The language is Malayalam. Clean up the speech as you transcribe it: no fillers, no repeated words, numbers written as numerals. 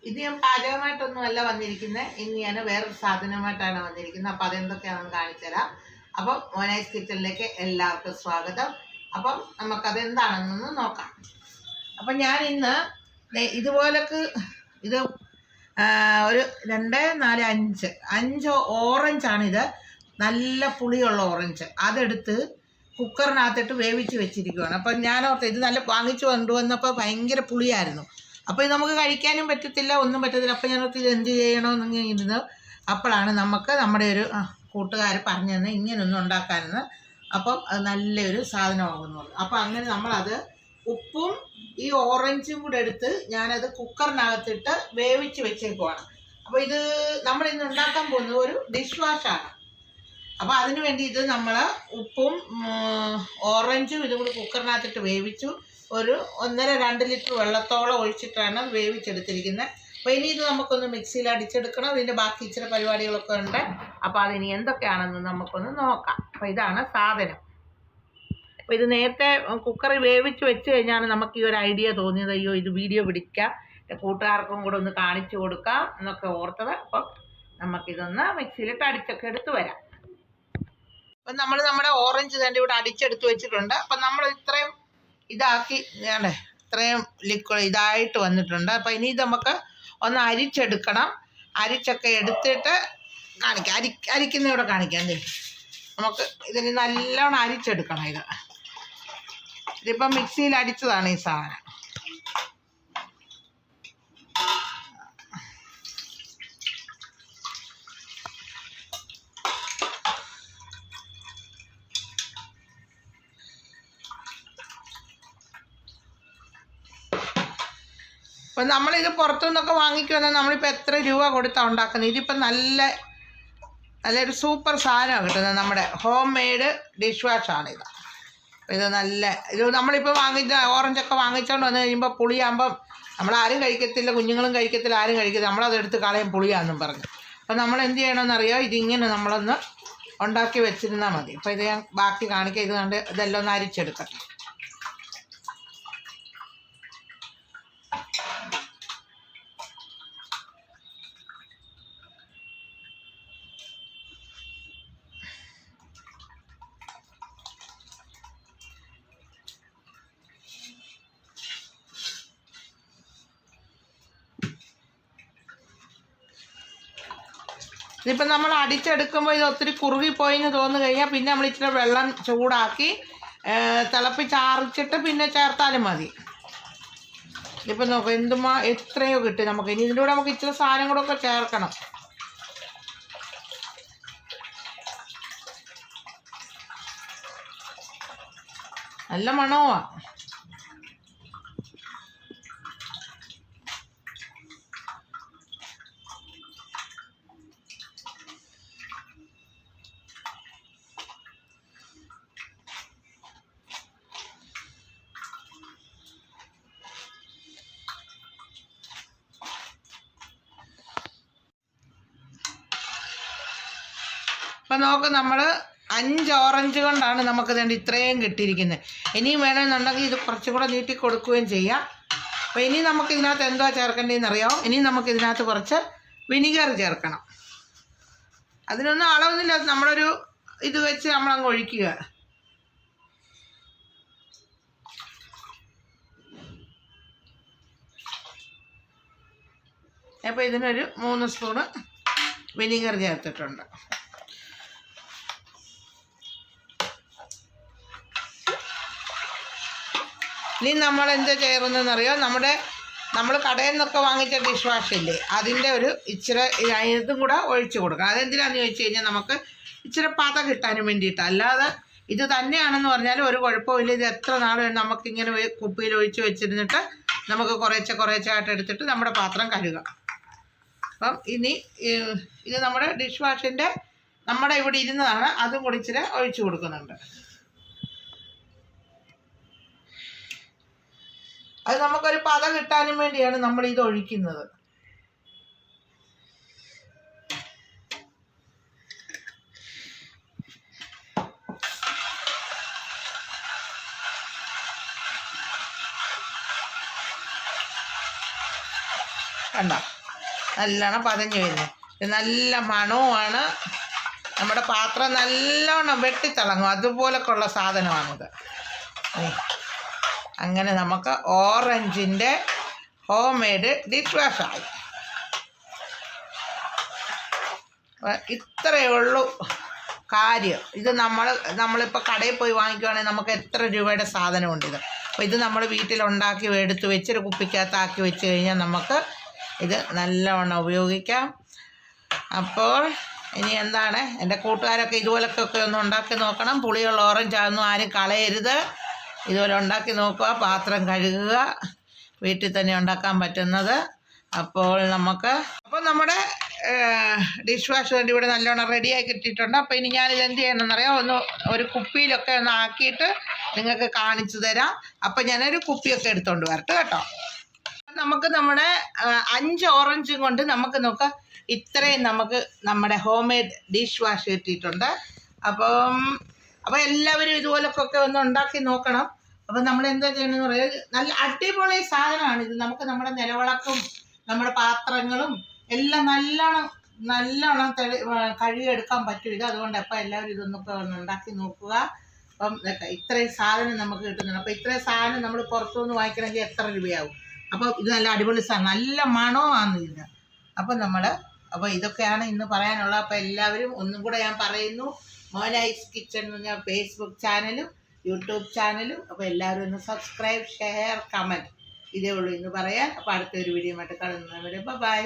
ഇത് ഞാൻ പാചകമായിട്ടൊന്നുമല്ല വന്നിരിക്കുന്നത്. ഇന്ന് ഞാൻ വേറൊരു സാധനമായിട്ടാണ് വന്നിരിക്കുന്നത്. അപ്പം അതെന്തൊക്കെയാണെന്ന് കാണിച്ചു തരാം. അപ്പം മോനൈസ് കിച്ചണിലേക്ക് എല്ലാവർക്കും സ്വാഗതം. അപ്പം നമുക്കതെന്താണെന്നൊന്ന് നോക്കാം. അപ്പം ഞാൻ ഇന്ന് ഇതുപോലൊക്കെ ഇത് ഒരു 2, 4, 5 ഓറഞ്ചാണിത്. നല്ല പുളിയുള്ള ഓറഞ്ച്. അതെടുത്ത് കുക്കറിനകത്തിട്ട് വേവിച്ച് വെച്ചിരിക്കുകയാണ്. അപ്പം ഞാനോർത്ത് ഇത് നല്ല വാങ്ങിച്ചു കൊണ്ടുവന്നപ്പോൾ ഭയങ്കര പുളിയായിരുന്നു. അപ്പോൾ ഇത് നമുക്ക് കഴിക്കാനും പറ്റത്തില്ല, ഒന്നും പറ്റത്തില്ല. അപ്പോൾ ഞാനോർത്ത് ഇത് എന്ത് ചെയ്യണമെന്ന് ഇരുന്ന് അപ്പോഴാണ് നമുക്ക് നമ്മുടെ ഒരു കൂട്ടുകാർ പറഞ്ഞു തന്നെ ഇങ്ങനൊന്നും ഉണ്ടാക്കാനെന്ന്. അപ്പം അത് നല്ലൊരു സാധനമാകുന്നുള്ളൂ. അപ്പോൾ അങ്ങനെ നമ്മളത് ഉപ്പും ഈ ഓറഞ്ചും കൂടെ എടുത്ത് ഞാനത് കുക്കറിനകത്തിട്ട് വേവിച്ച് വെച്ചേക്കുവാണ്. അപ്പോൾ ഇത് നമ്മളിന്ന് ഉണ്ടാക്കാൻ പോകുന്നത് ഒരു ഡിഷ് വാഷാണ്. അപ്പോൾ അതിന് വേണ്ടി ഇത് നമ്മൾ ഉപ്പും ഓറഞ്ചും ഇതും കൂടി കുക്കറിനകത്തിട്ട് വേവിച്ചു. ഒരു 1.5-2 ലിറ്റർ വെള്ളത്തോളം ഒഴിച്ചിട്ടാണ് വേവിച്ചെടുത്തിരിക്കുന്നത്. അപ്പോൾ ഇനി ഇത് നമുക്കൊന്ന് മിക്സിയിൽ അടിച്ചെടുക്കണം. ഇതിൻ്റെ ബാക്കി ഇച്ചിരി പരിപാടികളൊക്കെ ഉണ്ട്. അപ്പോൾ അതിനി എന്തൊക്കെയാണെന്ന് നമുക്കൊന്ന് നോക്കാം. അപ്പോൾ ഇതാണ് സാധനം. അപ്പോൾ ഇത് നേരത്തെ കുക്കറിൽ വേവിച്ച് വെച്ച് കഴിഞ്ഞാണ് നമുക്ക് ഈ ഒരു ഐഡിയ തോന്നിയത്. അയ്യോ ഇത് വീഡിയോ പിടിക്കാം, കൂട്ടുകാർക്കും കൂടെ ഒന്ന് കാണിച്ചു കൊടുക്കാം എന്നൊക്കെ ഓർത്തത്. അപ്പം നമുക്കിതൊന്ന് മിക്സിയിലിട്ട് അടിച്ചൊക്കെ എടുത്ത് വരാം. അപ്പം നമ്മൾ നമ്മുടെ ഓറഞ്ച് തന്നെ ഇവിടെ അടിച്ചെടുത്ത് വെച്ചിട്ടുണ്ട്. അപ്പം നമ്മൾ ഇത്രയും ഇതാക്കി ഇത്രയും ലിക്വിഡ് ഇതായിട്ട് വന്നിട്ടുണ്ട്. അപ്പം ഇനി ഇത് നമുക്ക് ഒന്ന് അരിച്ചെടുക്കണം. അരിച്ചൊക്കെ എടുത്തിട്ട് കാണിക്കാം. അരിക്കുന്നവിടെ കാണിക്കാം. നമുക്ക് ഇതിന് നല്ലോണം അരിച്ചെടുക്കണം. ഇതിപ്പം മിക്സിയിൽ അടിച്ചതാണ് ഈ സാധനം. അപ്പം നമ്മളിത് പുറത്തുനിന്നൊക്കെ വാങ്ങിക്കുമെന്നാൽ നമ്മളിപ്പോൾ എത്ര രൂപ കൊടുത്താണ് ഉണ്ടാക്കുന്നത്. ഇതിപ്പം നല്ലൊരു സൂപ്പർ സാധനമാണ് കിട്ടുന്നത്. നമ്മുടെ ഹോം മെയ്ഡ് ഡിഷ് വാഷാണിത്. ഇത് ഇത് നമ്മളിപ്പോൾ ഓറഞ്ചൊക്കെ വാങ്ങിച്ചുകൊണ്ട് വന്നു കഴിയുമ്പോൾ പുളിയാകുമ്പം നമ്മളാരും കഴിക്കത്തില്ല, കുഞ്ഞുങ്ങളും കഴിക്കത്തില്ല, ആരും കഴിക്കത്തില്ല. നമ്മളതെടുത്ത് കളയും പുളിയാണെന്നും പറഞ്ഞു. അപ്പം നമ്മൾ എന്ത് ചെയ്യണമെന്നറിയോ, ഇതിങ്ങനെ നമ്മളൊന്ന് ഉണ്ടാക്കി വെച്ചിരുന്നാൽ മതി. അപ്പോൾ ഇത് ഞാൻ ബാക്കി കാണിക്കാം. ഇത് കണ്ട് ഇതെല്ലാം ഒന്ന് അരിച്ചെടുക്കട്ടെ. ഇതിപ്പോൾ നമ്മൾ അടിച്ചെടുക്കുമ്പോൾ ഇത് ഒത്തിരി കുറുകിപ്പോയിന്ന് തോന്നു കഴിഞ്ഞാൽ പിന്നെ നമ്മൾ ഇച്ചിരി വെള്ളം ചൂടാക്കി തിളപ്പിച്ചാറിച്ചിട്ട് പിന്നെ ചേർത്താലും മതി. ഇതിപ്പോൾ നോക്കാം എത്രയോ കിട്ടി നമുക്ക്. ഇനി ഇതിൻ്റെ കൂടെ നമുക്ക് ഇച്ചിരി സാധനം കൂടെ ഒക്കെ ചേർക്കണം. നല്ല മണവുമാണ്. അപ്പം നോക്ക്, നമ്മൾ 5 ഓറഞ്ച് കൊണ്ടാണ് നമുക്ക് വേണ്ടി ഇത്രയും കിട്ടിയിരിക്കുന്നത്. ഇനിയും വേണമെന്നുണ്ടെങ്കിൽ ഇത് കുറച്ചും കൂടെ നീട്ടി കൊടുക്കുകയും ചെയ്യാം. അപ്പോൾ ഇനി നമുക്ക് ഇതിനകത്ത് എന്താ ചേർക്കേണ്ടതെന്ന് അറിയാമോ? ഇനി നമുക്ക് ഇതിനകത്ത് കുറച്ച് വിനിഗർ ചേർക്കണം. അതിനൊന്നും അളവൊന്നുമില്ല. നമ്മളൊരു ഇത് വെച്ച് നമ്മളങ്ങ് ഒഴിക്കുക. അപ്പോൾ ഇതിനൊരു 3 സ്പൂണ് വിനിഗർ ചേർത്തിട്ടുണ്ട്. ഇനി നമ്മൾ എന്താ ചേർന്നതെന്നറിയോ? നമ്മൾ കടയിൽ നിന്നൊക്കെ വാങ്ങിച്ച ഡിഷ് വാഷ് ഇല്ലേ, അതിൻ്റെ ഒരു ഇച്ചിരി ഇതും കൂടെ ഒഴിച്ചു കൊടുക്കണം. അതെന്തിനാന്ന് ചോദിച്ചു കഴിഞ്ഞാൽ നമുക്ക് ഇച്ചിരി പത കിട്ടാനും വേണ്ടിയിട്ട്. അല്ലാതെ ഇത് തന്നെയാണെന്ന് പറഞ്ഞാൽ ഒരു കുഴപ്പമില്ല. ഇത് എത്ര നാൾ നമുക്കിങ്ങനെ കുപ്പിയിൽ ഒഴിച്ച് വെച്ചിരുന്നിട്ട് നമുക്ക് കുറേശ്ശായിട്ട് എടുത്തിട്ട് നമ്മുടെ പാത്രം കഴുകാം. അപ്പം ഇനി ഇത് നമ്മുടെ ഡിഷ് വാഷിൻ്റെ നമ്മുടെ ഇവിടെ ഇരുന്നതാണ്. അതും കൂടി ഇച്ചിരി ഒഴിച്ചു കൊടുക്കുന്നുണ്ട്. അത് നമുക്കൊരു പത കിട്ടാനും വേണ്ടിയാണ് നമ്മൾ ഇത് ഒഴിക്കുന്നത്. കണ്ടോ നല്ലോണം പതഞ്ഞ് വരുന്നത്. ഇത് നല്ല മണവുമാണ്. നമ്മുടെ പാത്രം നല്ലോണം വെട്ടിത്തിളങ്ങും. അതുപോലൊക്കെയുള്ള സാധനമാണിത്. അങ്ങനെ നമുക്ക് ഓറഞ്ചിൻ്റെ ഹോം മെയ്ഡ് ഡിഷ് വാഷായി. ഇത്രയേ ഉള്ളൂ കാര്യം. ഇത് നമ്മളിപ്പോൾ കടയിൽ പോയി വാങ്ങിക്കുവാണെങ്കിൽ നമുക്ക് എത്ര രൂപയുടെ സാധനമുണ്ട് ഇത്. അപ്പോൾ ഇത് നമ്മൾ വീട്ടിലുണ്ടാക്കി എടുത്ത് വെച്ചൊരു കുപ്പിക്കകത്താക്കി വെച്ച് കഴിഞ്ഞാൽ നമുക്ക് ഇത് നല്ലവണ്ണം ഉപയോഗിക്കാം. അപ്പോൾ ഇനി എന്താണ്, എൻ്റെ കൂട്ടുകാരൊക്കെ ഇതുപോലൊക്കെ ഒന്ന് ഉണ്ടാക്കി നോക്കണം. പുളിയുള്ള ഓറഞ്ചാണെന്നും ആരും കളയരുത്. ഇതുപോലെ ഉണ്ടാക്കി നോക്കുക, പാത്രം കഴുകുക, വീട്ടിൽ തന്നെ ഉണ്ടാക്കാൻ പറ്റുന്നത്. അപ്പോൾ നമ്മുടെ ഡിഷ് വാഷ് വേണ്ടി ഇവിടെ നല്ലോണം റെഡിയായി കിട്ടിയിട്ടുണ്ട്. അപ്പോൾ ഇനി ഞാനിത് എന്ത് ചെയ്യണമെന്നറിയാം, ഒരു കുപ്പിയിലൊക്കെ ഒന്ന് ആക്കിയിട്ട് നിങ്ങൾക്ക് കാണിച്ചു തരാം. അപ്പം ഞാനൊരു കുപ്പിയൊക്കെ എടുത്തുകൊണ്ട് വരട്ടെ കേട്ടോ. നമുക്ക് നമ്മുടെ 5 ഓറഞ്ചും കൊണ്ട് നമുക്ക് നോക്കാം ഇത്രയും നമുക്ക് നമ്മുടെ ഹോം മെയ്ഡ് ഡിഷ് വാഷ് കിട്ടിയിട്ടുണ്ട്. അപ്പോൾ എല്ലാവരും ഇതുപോലൊക്കെ ഒന്ന് ഉണ്ടാക്കി നോക്കണം. അപ്പം നമ്മൾ എന്താ ചെയ്യണമെന്ന് പറയുന്നത്, നല്ല അടിപൊളി സാധനമാണിത്. നമുക്ക് നമ്മുടെ നിലവിളക്കും നമ്മുടെ പാത്രങ്ങളും എല്ലാം നല്ലോണം കഴുകിയെടുക്കാൻ പറ്റും ഇത്. അതുകൊണ്ട് അപ്പോൾ എല്ലാവരും ഇതൊന്നൊക്കെ ഒന്ന് ഉണ്ടാക്കി നോക്കുക. അപ്പം ഇത്രയും സാധനം നമുക്ക് കിട്ടുന്നുണ്ട്. അപ്പോൾ ഇത്രയും സാധനം നമ്മൾ പുറത്തുനിന്ന് വാങ്ങിക്കണമെങ്കിൽ എത്ര രൂപയാവും? അപ്പോൾ ഇത് നല്ല അടിപൊളി സാധനം, നല്ല മണമാണ് ഇതിന്. അപ്പോൾ ഇതൊക്കെയാണ് ഇന്ന് പറയാനുള്ളത്. അപ്പോൾ എല്ലാവരും ഒന്നും കൂടെ ഞാൻ പറയുന്നു, മോനൈസ് കിച്ചൺ എന്ന് പറഞ്ഞാൽ ഫേസ്ബുക്ക് ചാനലും യൂട്യൂബ് ചാനലും. അപ്പോൾ എല്ലാവരും ഒന്ന് സബ്സ്ക്രൈബ്, ഷെയർ, കമൻറ്റ്, ഇതേ ഉള്ളൂ ഇന്ന് പറയാൻ. അപ്പോൾ അടുത്തൊരു വീഡിയോ ആയിട്ട് കാണുന്നവരെ ബൈ.